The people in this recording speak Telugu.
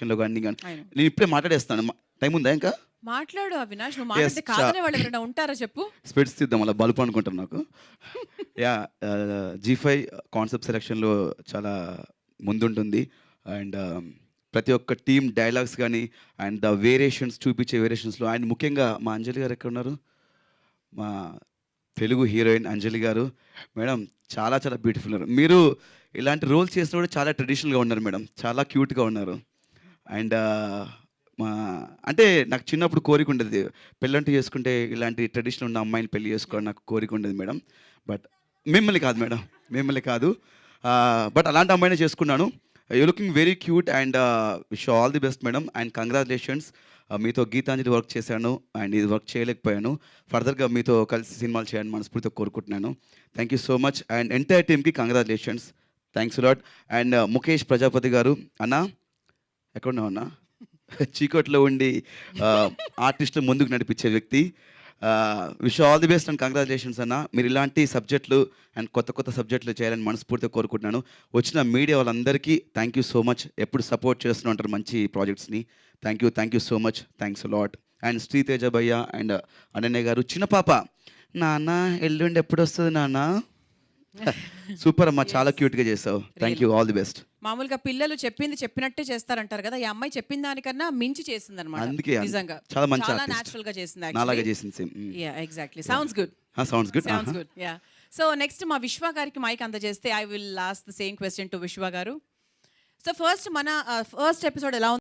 గాని గాని అయినా నేను ఇప్పుడే మాట్లాడేస్తాను. టైం ఉందా ఇంకా? మాట్లాడు అవినాష్. నువ్వు యెస్. మాట్లాడితే కాదనే వాళ్ళు ఎవరైనా ఉంటారా చెప్పు? స్పెట్స్ తీద్దాం అలా బలుపు అనుకుంటాను నాకు. యాహ్! జీ5 కాన్సెప్ట్ సెలక్షన్‌లో చాలా ముందుంటుంది. అండ్ ప్రతి ఒక్క టీమ్ డైలాగ్స్ గాని అండ్ ద వేరియేషన్స్ చూపించే వేరియేషన్స్‌లో అండ్ ముఖ్యంగా మా అంజలి గారు ఎక్కడున్నారు? మా తెలుగు హీరోయిన్ అంజలి గారు. మేడం చాలా చాలా బ్యూటిఫుల్ ఉన్నారు. మీరు ఇలాంటి రోల్స్ చేసినప్పుడు చాలా ట్రెడిషనల్‌గా ఉన్నారు మేడం. చాలా క్యూట్‌గా ఉన్నారు. అండ్ మా అంటే నాకు చిన్నప్పుడు కోరిక ఉండేది. పెళ్ళంటూ చేసుకుంటే ఇలాంటి ట్రెడిషనల్ ఉన్న అమ్మాయిని పెళ్లి చేసుకోవాలని నాకు కోరిక ఉండేది మేడం. బట్ మిమ్మల్ని కాదు మేడం. మిమ్మల్ని కాదు. బట్ అలాంటి అమ్మాయినే చేసుకున్నాను. You looking very cute and wish all the best madam. And congratulations. మీతో గీతాంజలి వర్క్ చేశాను. అండ్ ఇది వర్క్ చేయలేకపోయాను. ఫర్దర్‌గా మీతో కలిసి సినిమాలు చేయాలని మనస్ఫూర్తిగా కోరుకుంటున్నాను. Thank you so much. And entire టీమ్‌కి congratulations. Thanks a lot. And Mukesh Prajapati గారు అన్నా ఎక్కడున్నావు అన్నా? చీకట్లో ఉండి ఆర్టిస్ట్‌లు ముందుకు నడిపించే వ్యక్తి. Wish all the best and congratulations అన్న. మీరు ఇలాంటి సబ్జెక్టులు అండ్ కొత్త కొత్త సబ్జెక్టులు చేయాలని మనస్ఫూర్తిగా కోరుకుంటున్నాను. వచ్చిన మీడియా వాళ్ళందరికీ థ్యాంక్ యూ సో మచ్. ఎప్పుడు సపోర్ట్ చేస్తూనే ఉంటారు మంచి ప్రాజెక్ట్స్‌ని. Thank you so much. Thanks a lot. And Sritheja భయ్య అండ్ అనన్య గారు, చిన్న పాప, నాన్న ఎల్లుండి ఎప్పుడొస్తది నాన్న? సూపర్ అమ్మా, చాలా Yes. క్యూట్‌గా చేసావు. Thank you. Really. All the best. మామూలుగా పిల్లలు చెప్పింది చెప్పినట్టే చేస్తారంటారు కదా! ఈ అమ్మాయి చెప్పిన దానికన్నా మించి చేసిందనమాట. అందుకే నిజంగా. చాలా మంచి చాలా ఆర్టిస్ట్. నేచురల్‌గా చేసింది నాలాగా యాక్చువల్లీ. చేసింది same. Yeah! Exactly. Sounds good. Sounds good. Sounds good. Yeah! So next మా విశ్వ గారికి మైక్ అందజేస్తే I will ask the same question to Vishwa గారు. సో ఫస్ట్ మన ఫస్ట్ ఎపిసోడ్ ఎలా